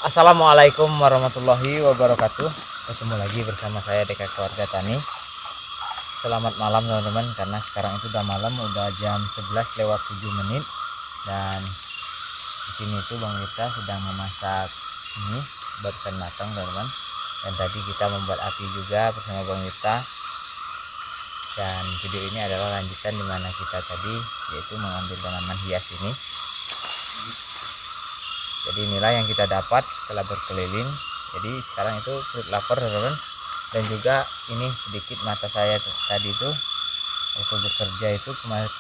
Assalamualaikum warahmatullahi wabarakatuh. Ketemu lagi bersama saya Deka Keluarga Tani. Selamat malam teman-teman, karena sekarang itu udah malam, udah jam 11 lewat 7 menit. Dan di sini itu Bang Wirta sedang memasak ini barusan matang teman-teman. Dan tadi kita membuat api juga bersama Bang Wirta. Dan video ini adalah lanjutan dimana kita tadi yaitu mengambil tanaman hias ini. Jadi inilah yang kita dapat setelah berkeliling. Jadi sekarang itu perut lapar teman-teman, dan juga ini sedikit mata saya tadi itu waktu bekerja itu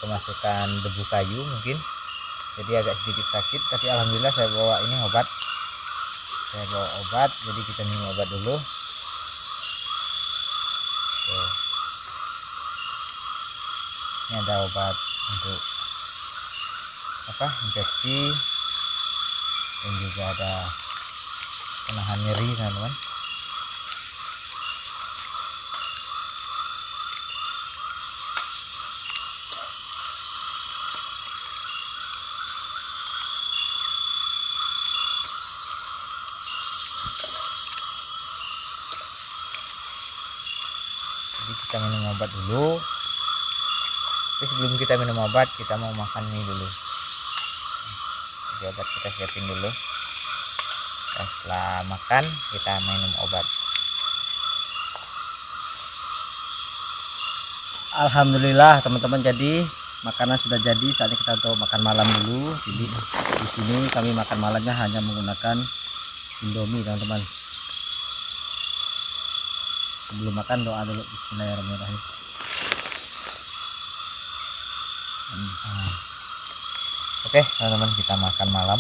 kemasukan debu kayu mungkin, jadi agak sedikit sakit, tapi alhamdulillah saya bawa ini obat. Jadi kita minum obat dulu. Tuh. Ini ada obat untuk infeksi, dan juga ada penahan nyeri teman-teman. Jadi kita minum obat dulu. Tapi sebelum kita minum obat, kita mau makan mie dulu. Jadi obat kita siapin dulu. Dan setelah makan kita minum obat. Alhamdulillah teman-teman, jadi makanan sudah jadi. Saatnya kita untuk makan malam dulu. Jadi di sini kami makan malamnya hanya menggunakan Indomie teman-teman. Sebelum makan doa dulu, bismillahirrahmanirrahim. Oke teman-teman, kita makan malam.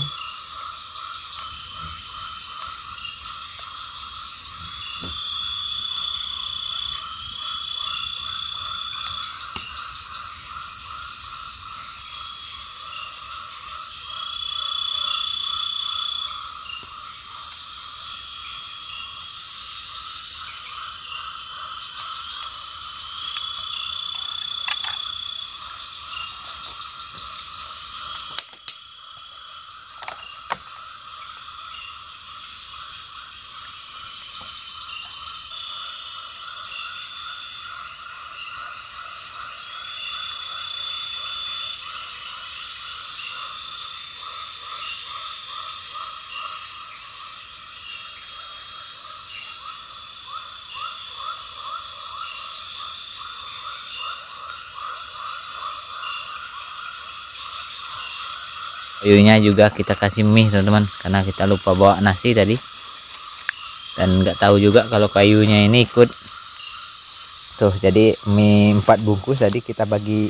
Kayunya juga kita kasih mie teman-teman, karena kita lupa bawa nasi tadi, dan nggak tahu juga kalau kayunya ini ikut tuh. Jadi mie 4 bungkus tadi kita bagi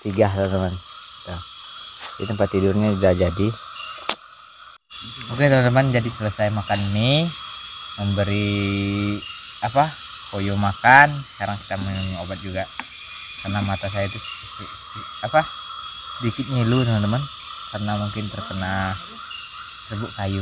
3 teman-teman. Di tempat tidurnya sudah jadi. Oke teman-teman, jadi selesai makan mie, memberi koyo makan. Sekarang kita minum obat juga, karena mata saya itu sedikit ngilu teman-teman, karena mungkin terkena serbuk kayu.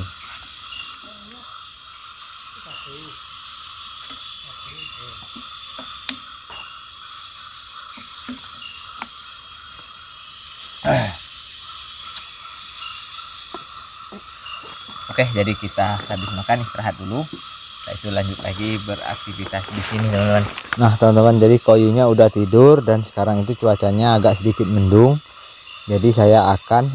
Oke, jadi kita habis makan istirahat dulu. Setelah itu lanjut lagi beraktivitas di sini teman-teman. Nah teman-teman, jadi koyunya udah tidur dan sekarang itu cuacanya agak sedikit mendung. Jadi saya akan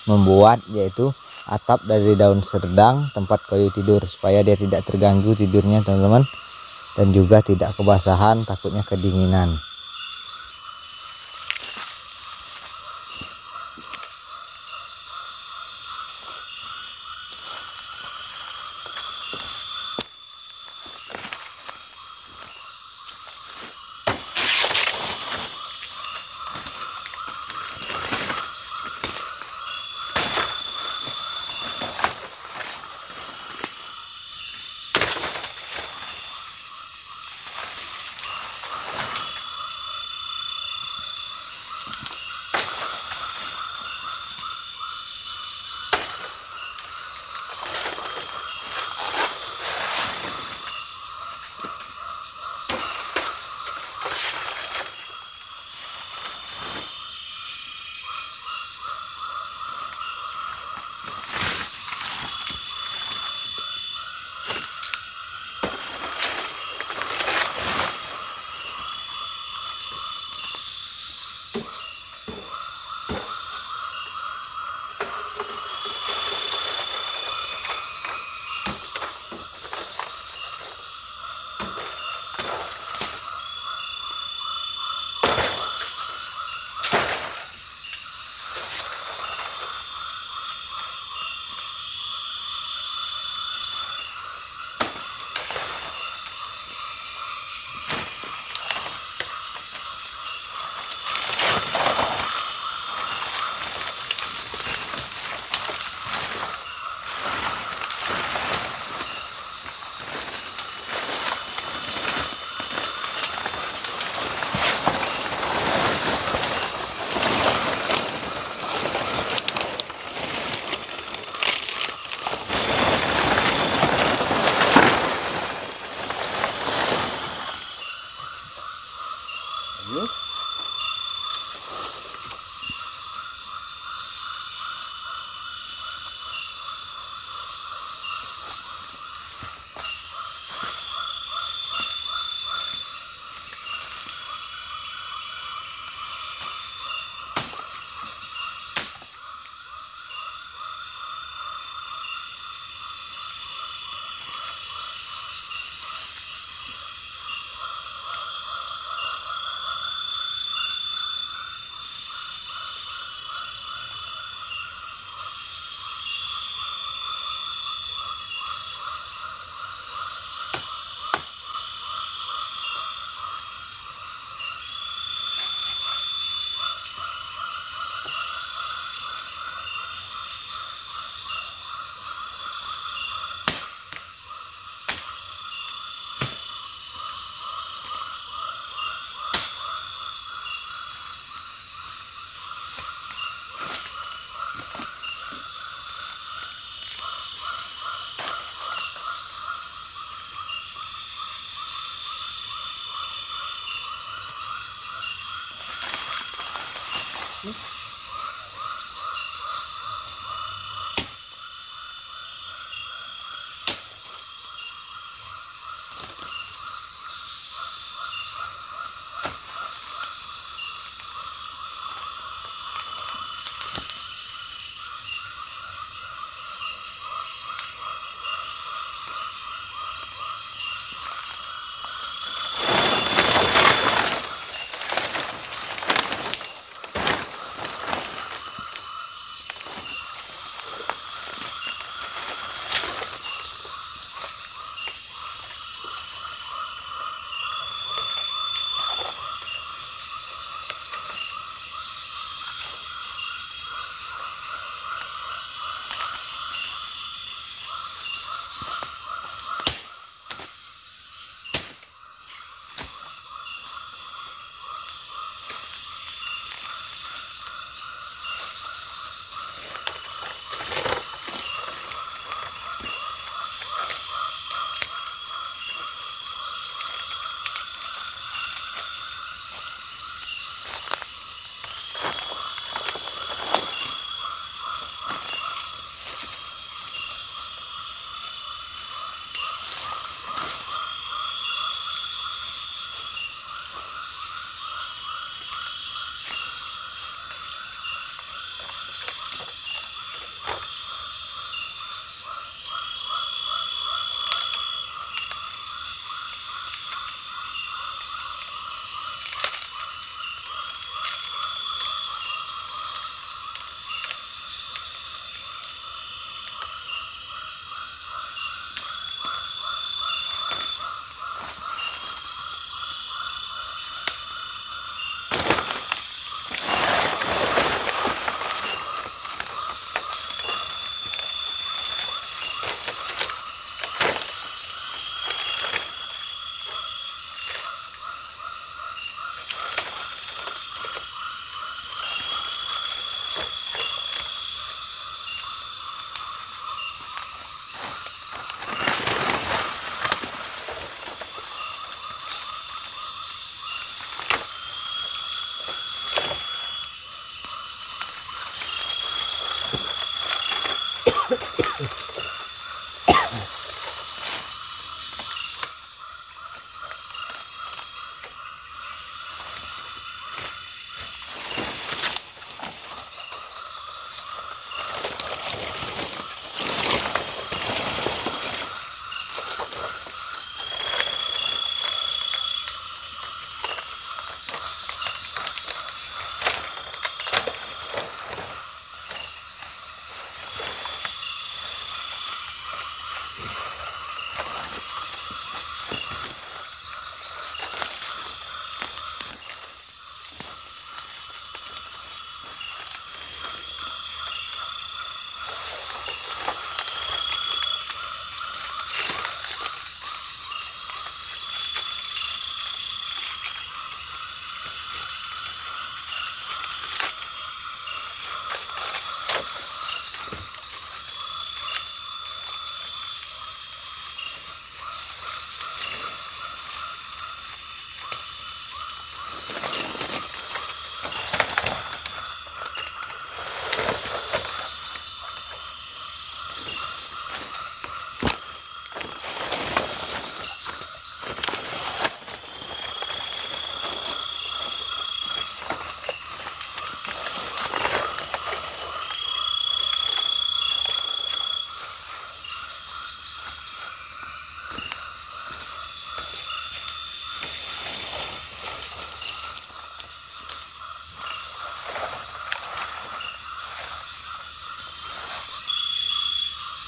membuat yaitu atap dari daun serdang tempat koyu tidur, supaya dia tidak terganggu tidurnya teman-teman, dan juga tidak kebasahan, takutnya kedinginan.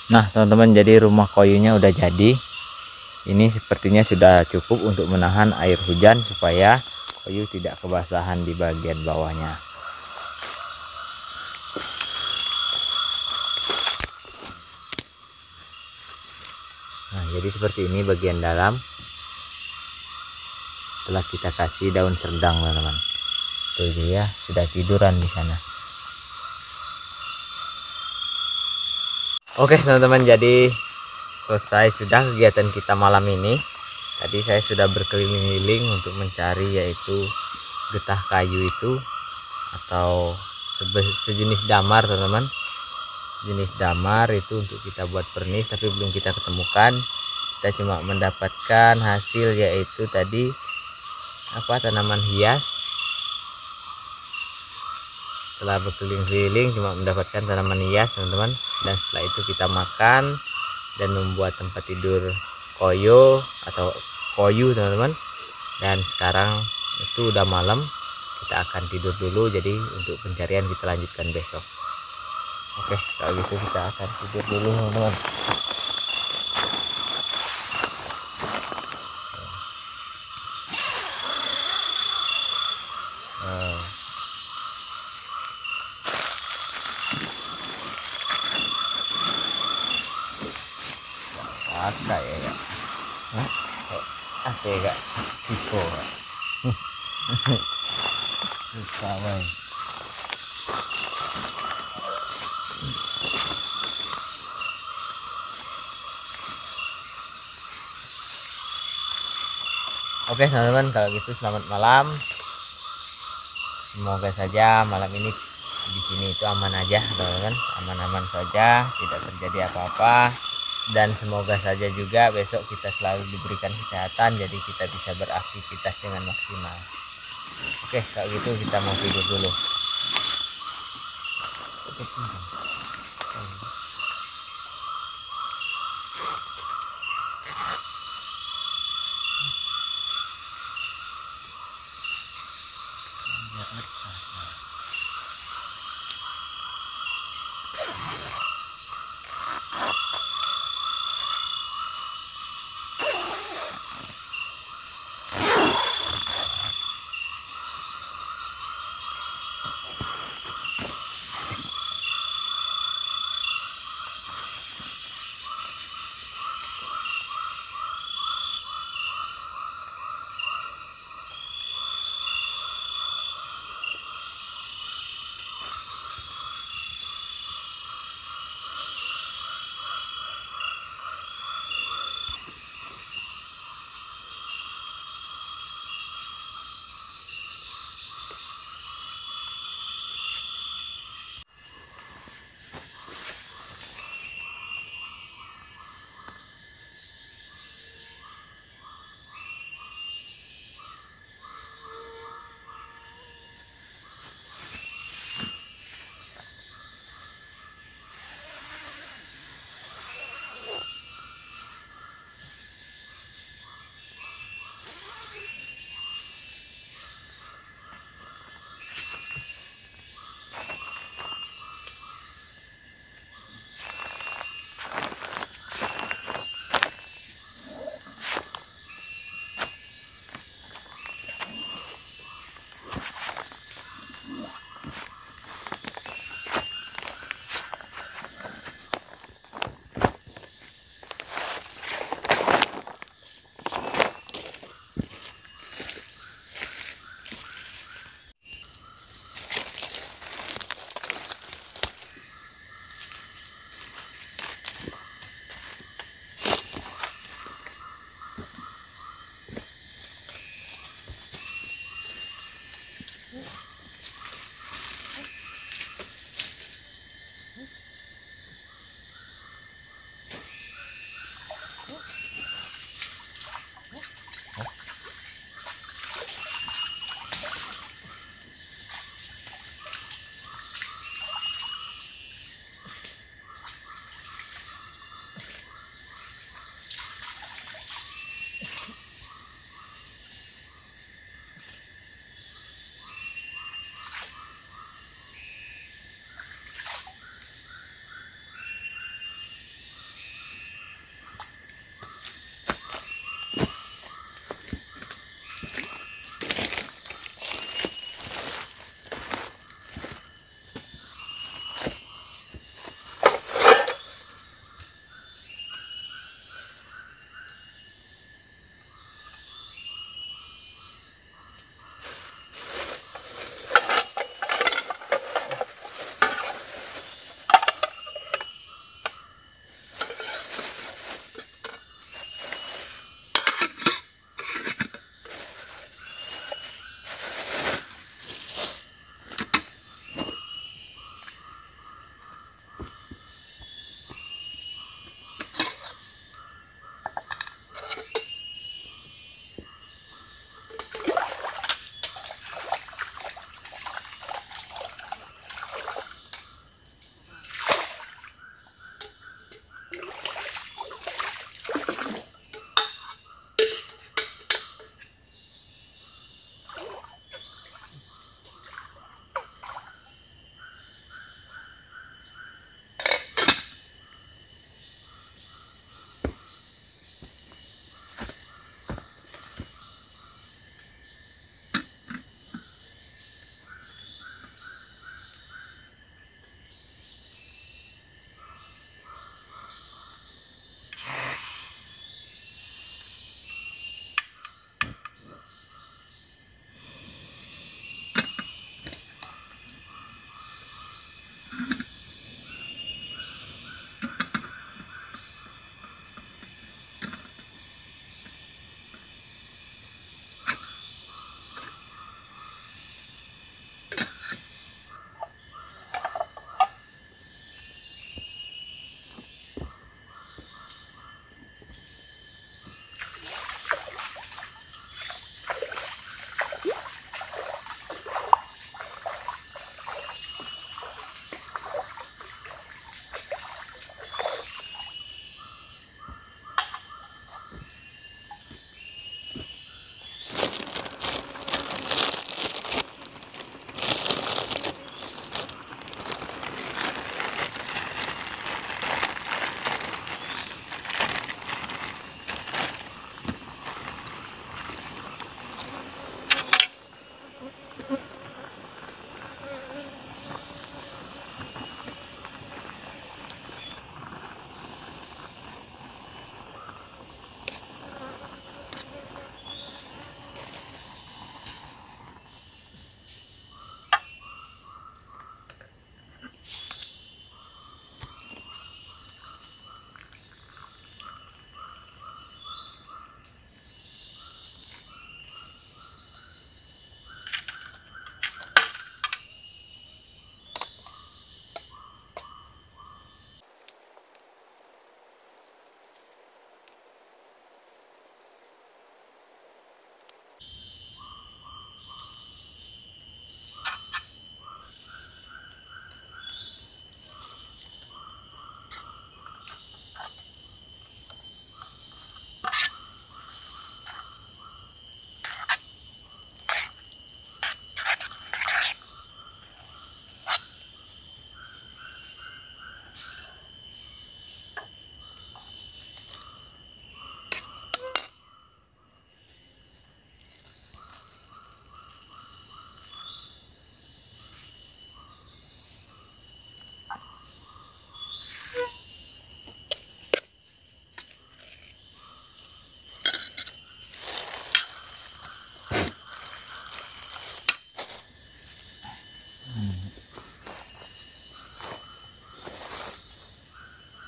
Nah teman-teman, jadi rumah koyunya udah jadi. Ini sepertinya sudah cukup untuk menahan air hujan supaya koyu tidak kebasahan di bagian bawahnya. Nah jadi seperti ini bagian dalam setelah kita kasih daun serdang teman-teman. Tuh dia sudah tiduran di sana. Oke teman-teman, jadi selesai sudah kegiatan kita malam ini. Tadi saya sudah berkeliling-keliling untuk mencari yaitu getah kayu itu atau sejenis damar teman-teman. Jenis damar itu untuk kita buat pernis, tapi belum kita ketemukan. Kita cuma mendapatkan hasil yaitu tadi tanaman hias. Setelah berkeliling-keliling cuma mendapatkan tanaman hias teman-teman, dan setelah itu kita makan dan membuat tempat tidur koyo atau koyu teman-teman. Dan sekarang itu udah malam, kita akan tidur dulu, jadi untuk pencarian kita lanjutkan besok. Oke, kalau gitu kita akan tidur dulu teman-teman. Apa ya? Apa ya? Tiko. Susah banget. Oke teman-teman, kalau gitu selamat malam. Semoga saja malam ini di sini itu aman aja teman-teman, aman-aman saja, tidak terjadi apa-apa. Dan semoga saja juga besok kita selalu diberikan kesehatan, jadi kita bisa beraktivitas dengan maksimal. Oke, kalau gitu kita mau tidur dulu.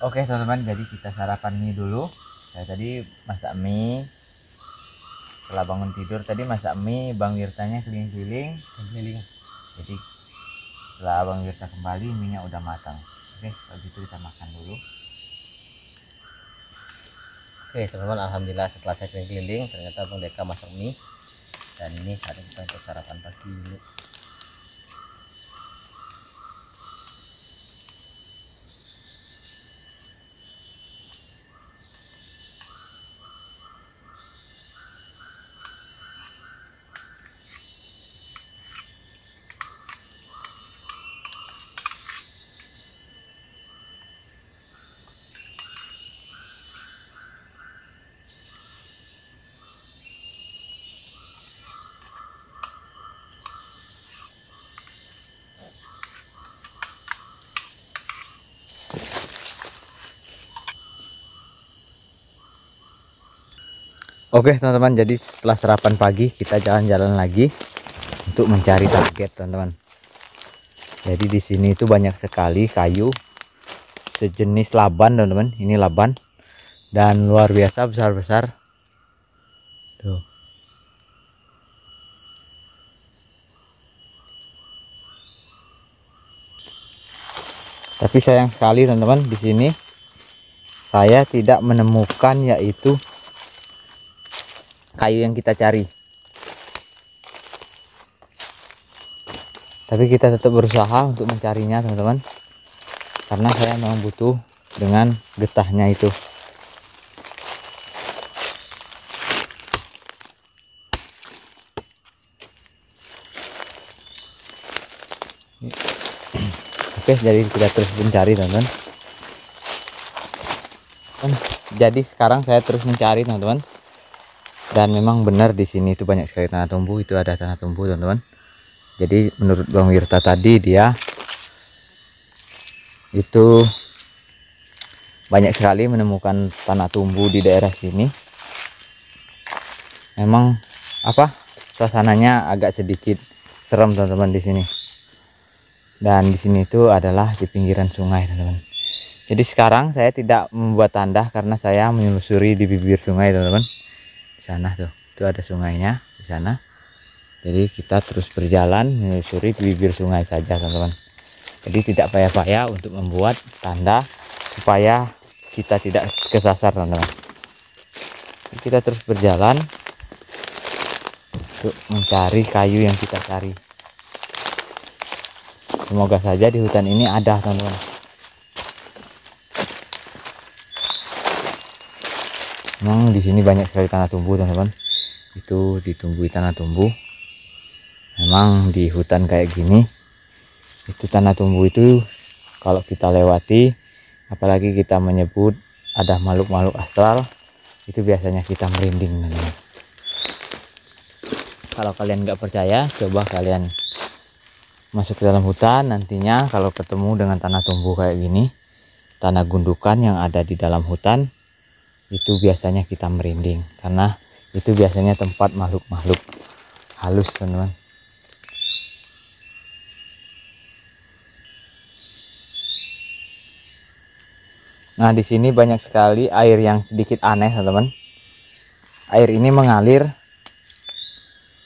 Oke teman-teman, jadi kita sarapan mie dulu. Saya tadi masak mie. Setelah bangun tidur tadi masak mie, Bang Wirtanya keliling-keliling. Jadi setelah Bang Wirta kembali, mie-nya udah matang. Oke, kalau gitu kita makan dulu. Oke teman-teman, alhamdulillah setelah saya keliling-keliling ternyata Bang Deka masak mie, dan ini saatnya kita untuk sarapan pagi dulu. Oke teman-teman, jadi setelah sarapan pagi kita jalan-jalan lagi untuk mencari target teman-teman. Jadi di sini itu banyak sekali kayu sejenis laban teman-teman. Ini laban dan luar biasa besar-besar. Tuh. Tapi sayang sekali teman-teman, di sini saya tidak menemukan yaitu kayu yang kita cari. Tapi kita tetap berusaha untuk mencarinya teman-teman, karena saya memang butuh dengan getahnya itu. Oke, jadi kita terus mencari teman-teman. Jadi sekarang saya terus mencari teman-teman, dan memang benar di sini itu banyak sekali tanah tumbuh. Itu ada tanah tumbuh teman-teman. Jadi menurut Bang Wirta tadi, dia itu banyak sekali menemukan tanah tumbuh di daerah sini. Memang suasananya agak sedikit serem teman-teman di sini. Dan di sini itu adalah di pinggiran sungai teman-teman. Jadi sekarang saya tidak membuat tanda karena saya menelusuri di bibir sungai teman-teman. Di sana tuh, itu ada sungainya di sana. Jadi kita terus berjalan menelusuri di bibir sungai saja teman-teman. Jadi tidak payah-payah untuk membuat tanda supaya kita tidak kesasar teman-teman. Kita terus berjalan untuk mencari kayu yang kita cari. Semoga saja di hutan ini ada teman-teman. Memang di sini banyak sekali tanah tumbuh teman-teman. Itu ditumbuhi tanah tumbuh. Memang di hutan kayak gini, itu tanah tumbuh itu kalau kita lewati, apalagi kita menyebut ada makhluk-makhluk astral, itu biasanya kita merinding teman-teman. Kalau kalian nggak percaya, coba kalian masuk ke dalam hutan. Nantinya kalau ketemu dengan tanah tumbuh kayak gini, tanah gundukan yang ada di dalam hutan, itu biasanya kita merinding, karena itu biasanya tempat makhluk-makhluk halus teman-teman. Nah di sini banyak sekali air yang sedikit aneh teman-teman. Air ini mengalir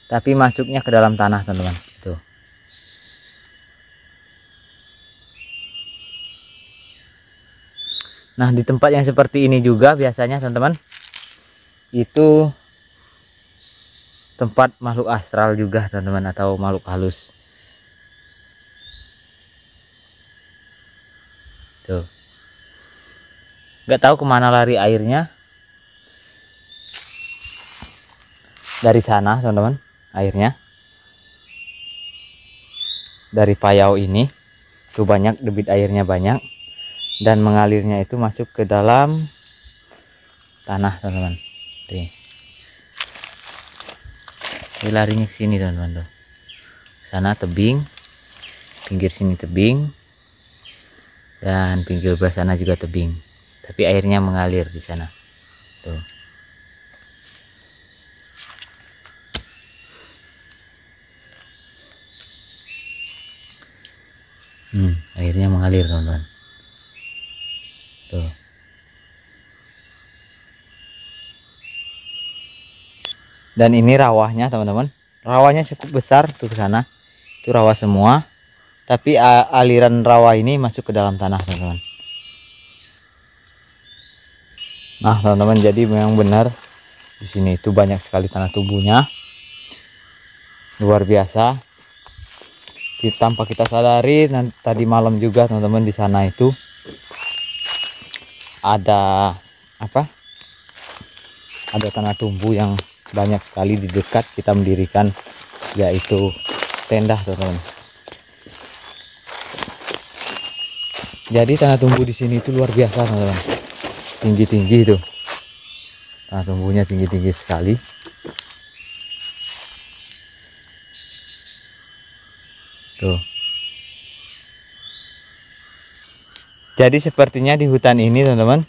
tapi masuknya ke dalam tanah teman-teman. Tuh. Nah di tempat yang seperti ini juga biasanya teman-teman, itu tempat makhluk astral juga teman-teman, atau makhluk halus. Tuh. Nggak tahu kemana lari airnya. Dari sana teman-teman, airnya dari payau ini tuh banyak, debit airnya banyak, dan mengalirnya itu masuk ke dalam tanah teman-teman. Ini larinya ke sini teman-teman tuh. Sana tebing, pinggir sini tebing, dan pinggir sebelah sana juga tebing. Tapi airnya mengalir di sana. Tuh. Airnya mengalir teman-teman. Tuh. Dan ini rawahnya teman-teman, rawahnya cukup besar tuh ke sana, itu rawa semua, tapi aliran rawa ini masuk ke dalam tanah teman-teman. Nah teman-teman, jadi memang benar di sini itu banyak sekali tanah tumbuhnya, luar biasa. Tanpa kita sadari, tadi malam juga teman-teman di sana itu ada apa? Ada tanah tumbuh yang banyak sekali di dekat kita mendirikan, yaitu tenda teman-teman. Jadi tanah tumbuh di sini itu luar biasa teman-teman, tinggi-tinggi itu tanah tumbuhnya, tinggi-tinggi sekali. Tuh. Jadi sepertinya di hutan ini teman-teman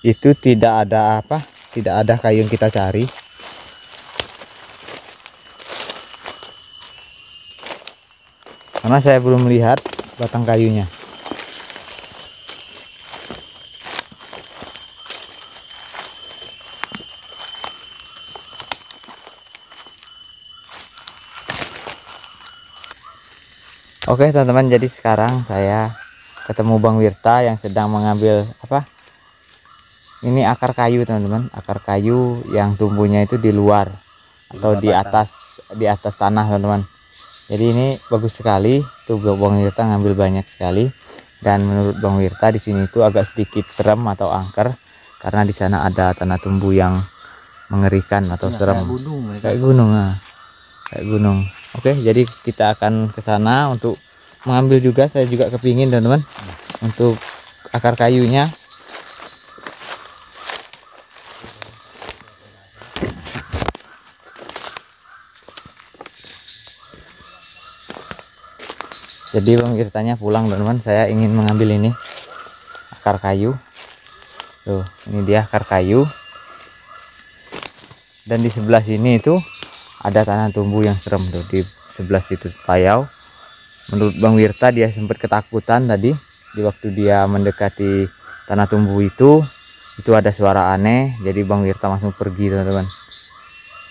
itu tidak ada apa, tidak ada kayu yang kita cari. Karena saya belum melihat batang kayunya. Oke teman-teman, jadi sekarang saya ketemu Bang Wirta yang sedang mengambil apa? Ini akar kayu teman-teman, akar kayu yang tumbuhnya itu di luar atau di atas tanah teman-teman. Jadi ini bagus sekali tuh, Bang Wirta ngambil banyak sekali. Dan menurut Bang Wirta di sini itu agak sedikit serem atau angker karena di sana ada tanah tumbuh yang mengerikan atau serem. Kayak gunung, nah. Kayak gunung. Oke, jadi kita akan ke sana untuk mengambil juga. Saya juga kepingin teman-teman untuk akar kayunya. Jadi Bang Wirtanya pulang teman-teman, saya ingin mengambil ini akar kayu. Tuh, ini dia akar kayu. Dan di sebelah sini itu ada tanah tumbuh yang serem tuh, di sebelah situ payau. Menurut Bang Wirta dia sempat ketakutan tadi di waktu dia mendekati tanah tumbuh itu ada suara aneh. Jadi Bang Wirta langsung pergi teman-teman.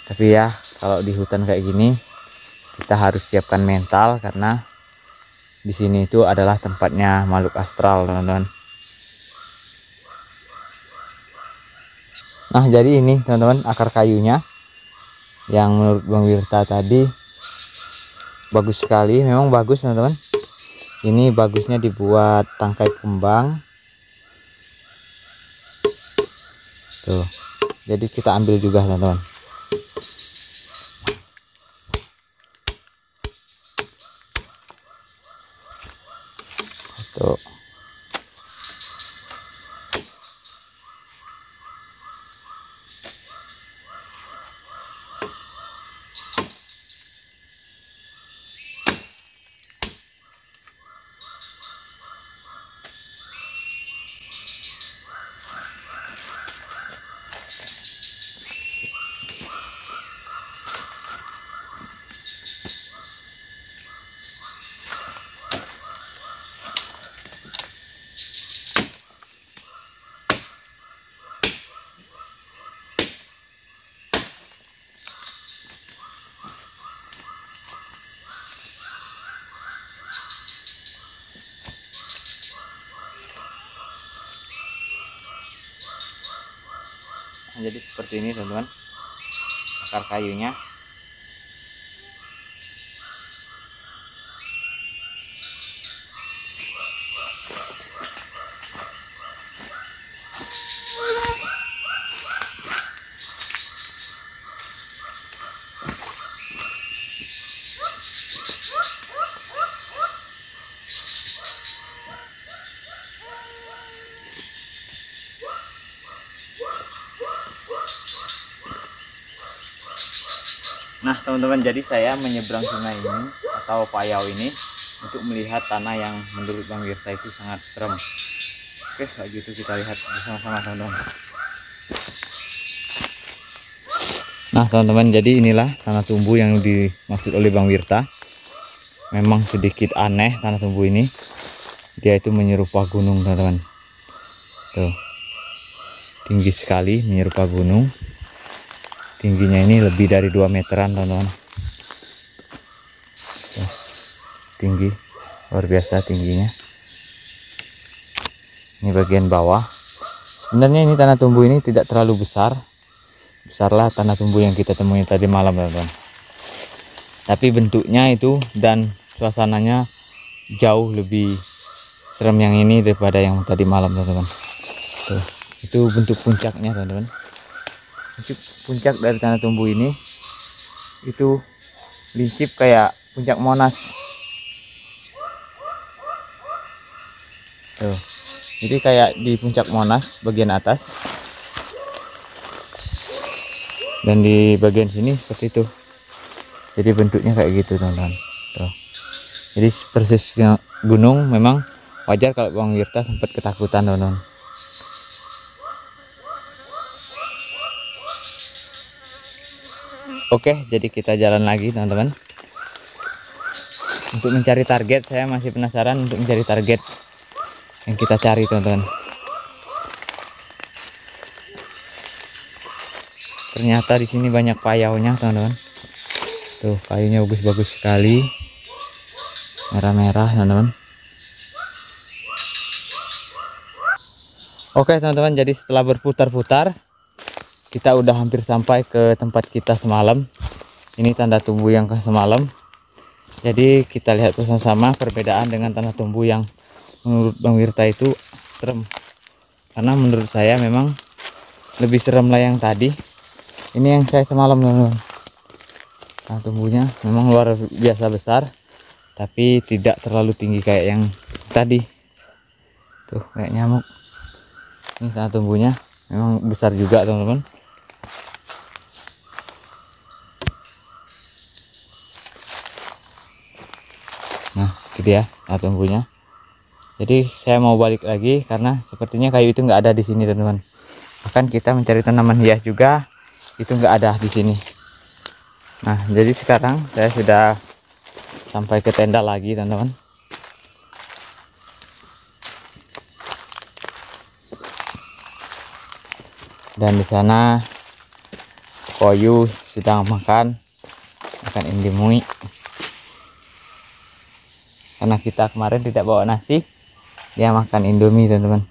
Tapi ya kalau di hutan kayak gini kita harus siapkan mental karena di sini itu adalah tempatnya makhluk astral teman-teman. Nah jadi ini teman-teman akar kayunya yang menurut Bang Wirta tadi bagus sekali, memang bagus teman-teman. Ini bagusnya dibuat tangkai kembang tuh, jadi kita ambil juga teman-teman. Tuh. Jadi seperti ini teman-teman akar kayunya. Nah teman-teman, jadi saya menyeberang sungai ini atau payau ini untuk melihat tanah yang menurut Bang Wirta itu sangat serem. Oke, kalau gitu kita lihat bersama-sama teman-teman. Nah teman-teman, jadi inilah tanah tumbuh yang dimaksud oleh Bang Wirta. memang sedikit aneh tanah tumbuh ini. Dia itu menyerupai gunung, teman-teman. Tuh, tinggi sekali, menyerupai gunung. Tingginya ini lebih dari 2 meteran, teman-teman. Tuh, tinggi, luar biasa tingginya. Ini bagian bawah. Sebenarnya ini tanah tumbuh ini tidak terlalu besar. Besarlah tanah tumbuh yang kita temui tadi malam, teman-teman. Tapi bentuknya itu dan suasananya jauh lebih serem yang ini daripada yang tadi malam, teman-teman. Tuh, itu bentuk puncaknya, teman-teman. Puncak dari tanah tumbuh ini itu lincip kayak puncak Monas. Tuh, jadi kayak di puncak Monas bagian atas, dan di bagian sini seperti itu. Jadi bentuknya kayak gitu, teman-teman. Tuh, jadi persisnya gunung. Memang wajar kalau Bang Wirta sempat ketakutan, teman-teman. Oke, jadi kita jalan lagi, teman-teman. Untuk mencari target, saya masih penasaran untuk mencari target yang kita cari, teman-teman. Ternyata di sini banyak payaunya, teman-teman. Tuh, kayunya bagus-bagus sekali. Merah-merah, teman-teman. Oke, teman-teman, jadi setelah berputar-putar, kita udah hampir sampai ke tempat kita semalam. Ini tanda tumbuh yang ke semalam. Jadi kita lihat bersama-sama perbedaan dengan tanah tumbuh yang menurut Bang Wirta itu serem. Karena menurut saya memang lebih serem lah yang tadi. Ini yang saya semalam, teman-teman. Tanah tumbuhnya memang luar biasa besar, tapi tidak terlalu tinggi kayak yang tadi. Tuh, kayak nyamuk. Ini tanah tumbuhnya memang besar juga, teman-teman. Nah, gitu ya tanah tumbuhnya. Jadi saya mau balik lagi karena sepertinya kayu itu nggak ada di sini, teman-teman. Bahkan kita mencari tanaman hias juga itu nggak ada di sini. Nah, jadi sekarang saya sudah sampai ke tenda lagi, teman-teman. Dan di sana Koyu sedang makan Indomie. Karena kita kemarin tidak bawa nasi, dia makan Indomie, teman-teman.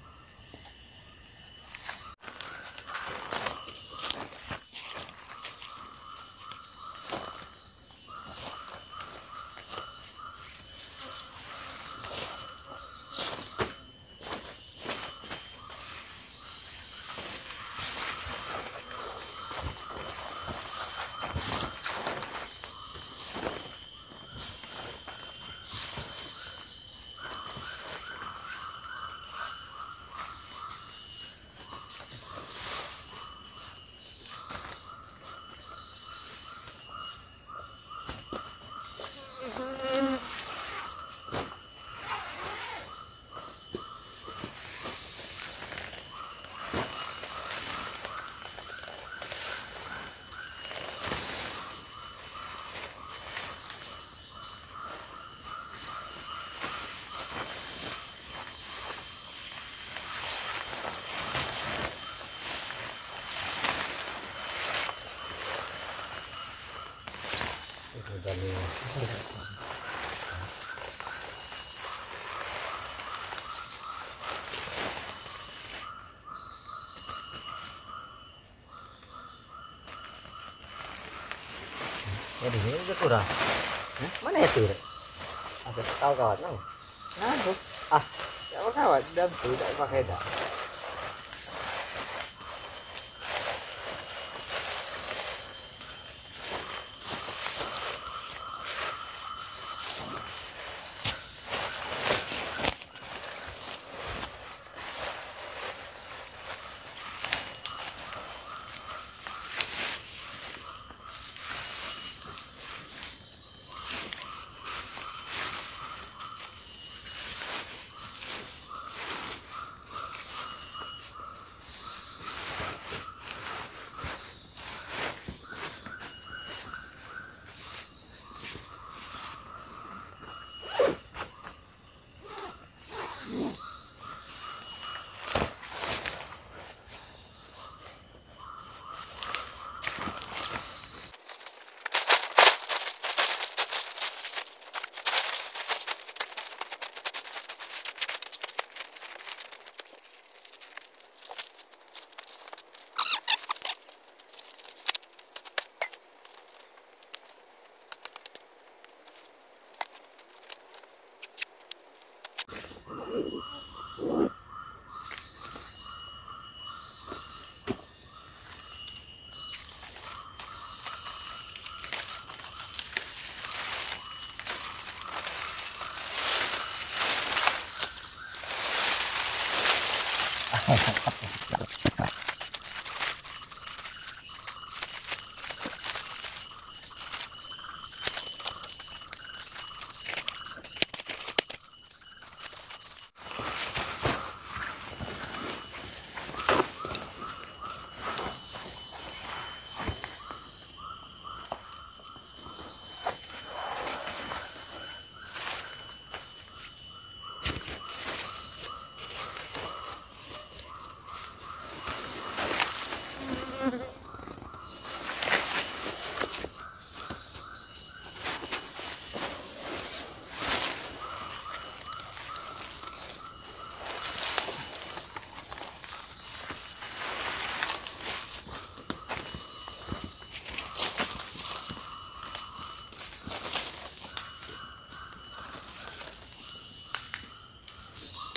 Ya di sini udah kurang. Mana itu? Ada kawan-kawan nang. Nah, ah, siapa kawan? Dan tidak pakai dah.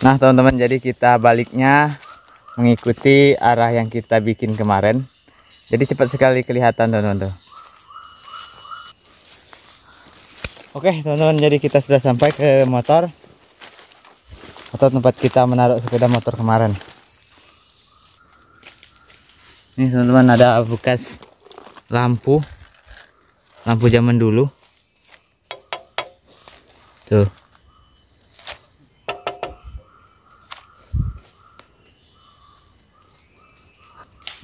Nah teman-teman, jadi kita baliknya mengikuti arah yang kita bikin kemarin. Jadi cepat sekali kelihatan teman-teman tuh. Oke teman-teman, jadi kita sudah sampai ke motor atau tempat kita menaruh sepeda motor kemarin. Ini teman-teman, ada bekas lampu zaman dulu tuh.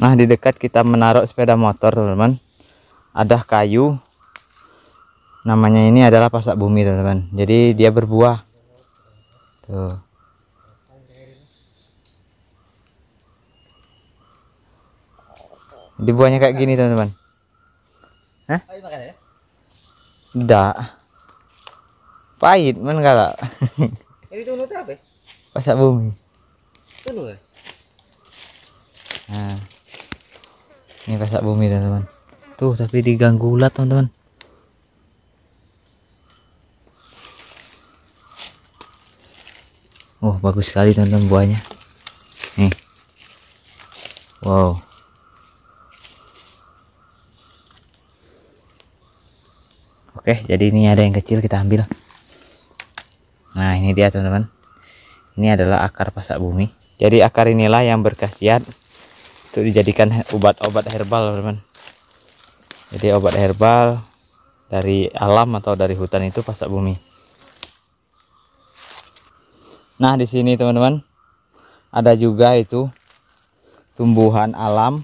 Nah, di dekat kita menaruh sepeda motor teman-teman, ada kayu, namanya ini adalah pasak bumi teman-teman. Jadi dia berbuah tuh. Jadi buahnya kayak gini teman-teman. Hah? Tidak. Pahit man enggak. Ini tuh apa? Pasak bumi. Tuh. Nah, ini pasak bumi teman-teman. Tuh, tapi diganggu ulat teman-teman. Oh, bagus sekali teman-teman buahnya. Nih. Wow. Oke, jadi ini ada yang kecil, kita ambil. Nah, ini dia teman-teman. Ini adalah akar pasak bumi. Jadi akar inilah yang berkhasiat untuk dijadikan obat-obat herbal teman-teman. Jadi obat herbal dari alam atau dari hutan itu pasak bumi. Nah, di sini teman-teman ada juga itu tumbuhan alam.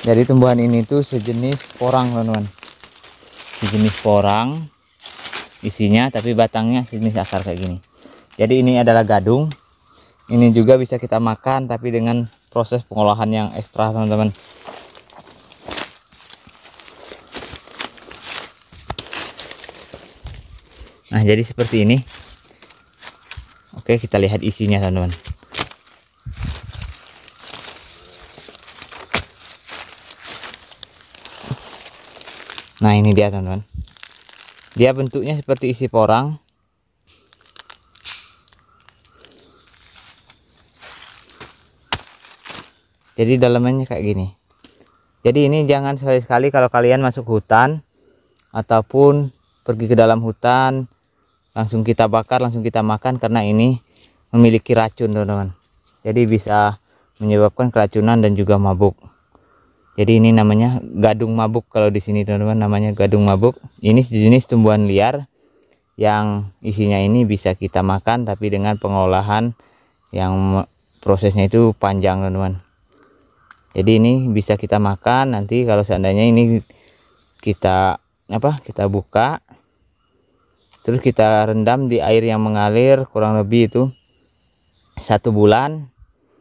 Jadi tumbuhan ini tuh sejenis porang teman-teman. Sejenis porang isinya, tapi batangnya sejenis akar kayak gini. Jadi ini adalah gadung. Ini juga bisa kita makan, tapi dengan proses pengolahan yang ekstra teman-teman. Nah, jadi seperti ini. Oke, kita lihat isinya teman-teman. Nah, ini dia teman-teman. Dia bentuknya seperti isi porang. Jadi dalamnya kayak gini. Jadi ini jangan sekali-sekali kalau kalian masuk hutan ataupun pergi ke dalam hutan langsung kita bakar, langsung kita makan, karena ini memiliki racun teman-teman. Jadi bisa menyebabkan keracunan dan juga mabuk. Jadi ini namanya gadung mabuk kalau di sini teman-teman, namanya gadung mabuk. Ini jenis tumbuhan liar yang isinya ini bisa kita makan, tapi dengan pengolahan yang prosesnya itu panjang teman-teman. Jadi ini bisa kita makan nanti kalau seandainya ini kita buka, terus kita rendam di air yang mengalir kurang lebih itu 1 bulan,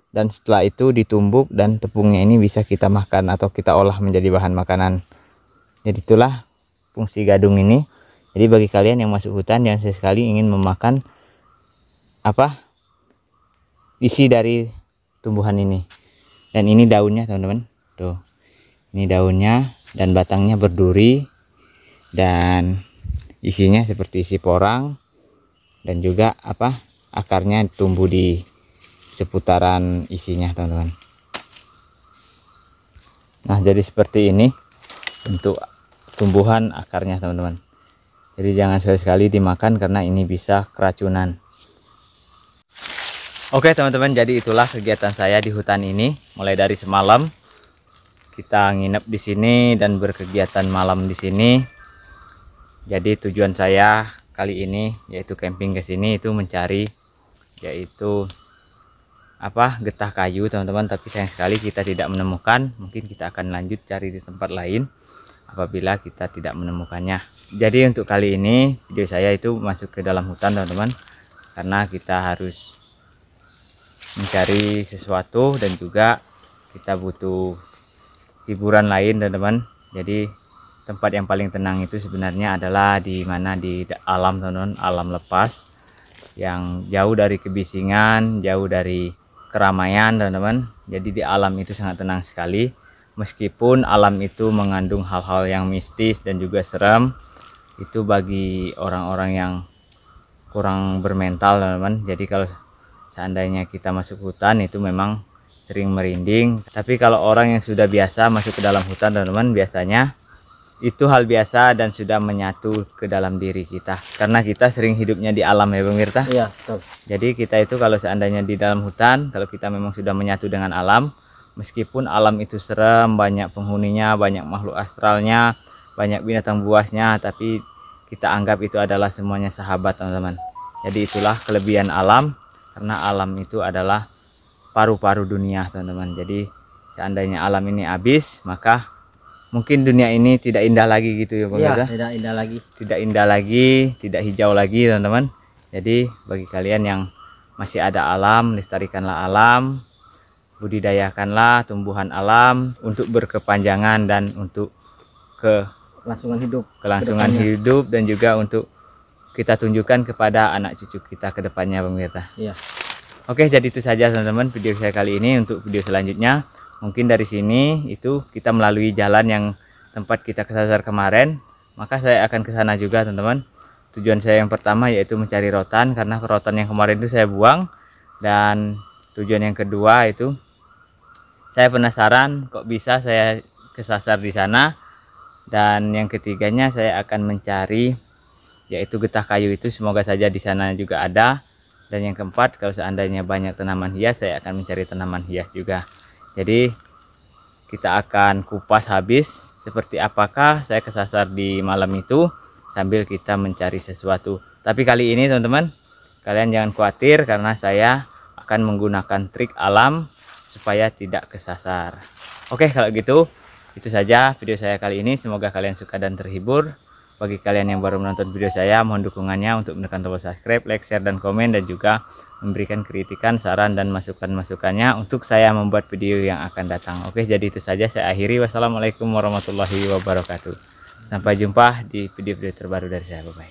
dan setelah itu ditumbuk dan tepungnya ini bisa kita makan atau kita olah menjadi bahan makanan. Jadi itulah fungsi gadung ini. Jadi bagi kalian yang masuk hutan yang sesekali ingin memakan isi dari tumbuhan ini. Dan ini daunnya teman-teman, tuh ini daunnya dan batangnya berduri dan isinya seperti isi porang, dan juga akarnya tumbuh di seputaran isinya teman-teman. Nah, jadi seperti ini bentuk tumbuhan akarnya teman-teman. Jadi jangan sekali-sekali dimakan karena ini bisa keracunan. Oke teman-teman, jadi itulah kegiatan saya di hutan ini. Mulai dari semalam kita nginep di sini dan berkegiatan malam di sini. Jadi tujuan saya kali ini yaitu camping ke sini itu mencari yaitu getah kayu teman-teman, tapi sayang sekali kita tidak menemukan. Mungkin kita akan lanjut cari di tempat lain apabila kita tidak menemukannya. Jadi untuk kali ini video saya itu masuk ke dalam hutan teman-teman, karena kita harus mencari sesuatu dan juga kita butuh hiburan lain teman-teman. Jadi tempat yang paling tenang itu sebenarnya adalah di mana, di alam teman-teman, alam lepas yang jauh dari kebisingan, jauh dari keramaian teman-teman. Jadi di alam itu sangat tenang sekali, meskipun alam itu mengandung hal-hal yang mistis dan juga serem. Itu bagi orang-orang yang kurang bermental teman-teman. Jadi kalau seandainya kita masuk hutan itu memang sering merinding, tapi kalau orang yang sudah biasa masuk ke dalam hutan teman-teman, biasanya itu hal biasa dan sudah menyatu ke dalam diri kita, karena kita sering hidupnya di alam ya pemirsa. Iya, betul. Jadi kita itu kalau seandainya di dalam hutan, kalau kita memang sudah menyatu dengan alam, meskipun alam itu serem, banyak penghuninya, banyak makhluk astralnya, banyak binatang buasnya, tapi kita anggap itu adalah semuanya sahabat teman-teman. Jadi itulah kelebihan alam, karena alam itu adalah paru-paru dunia teman-teman. Jadi seandainya alam ini habis, maka mungkin dunia ini tidak indah lagi gitu ya pemirsa. Iya, tidak indah lagi. Tidak indah lagi, tidak hijau lagi teman-teman. Jadi bagi kalian yang masih ada alam, lestarikanlah alam, budidayakanlah tumbuhan alam untuk berkepanjangan dan untuk kelangsungan hidup dan juga untuk kita tunjukkan kepada anak cucu kita ke depannya pemirsa. Iya. Oke, jadi itu saja teman-teman video saya kali ini. Untuk video selanjutnya mungkin dari sini itu kita melalui jalan yang tempat kita kesasar kemarin, maka saya akan ke sana juga teman-teman. Tujuan saya yang pertama yaitu mencari rotan, karena rotan yang kemarin itu saya buang, dan tujuan yang kedua itu saya penasaran kok bisa saya kesasar di sana, dan yang ketiganya saya akan mencari yaitu getah kayu itu, semoga saja di sana juga ada. Dan yang keempat, kalau seandainya banyak tanaman hias, saya akan mencari tanaman hias juga. Jadi kita akan kupas habis seperti apakah saya kesasar di malam itu sambil kita mencari sesuatu. Tapi kali ini teman-teman, kalian jangan khawatir karena saya akan menggunakan trik alam supaya tidak kesasar. Oke, kalau gitu itu saja video saya kali ini. Semoga kalian suka dan terhibur. Bagi kalian yang baru menonton video saya, mohon dukungannya untuk menekan tombol subscribe, like, share, dan komen, dan juga memberikan kritikan, saran, dan masukan-masukannya untuk saya membuat video yang akan datang. Oke, jadi itu saja saya akhiri. Wassalamualaikum warahmatullahi wabarakatuh. Sampai jumpa di video-video terbaru dari saya. Bye-bye.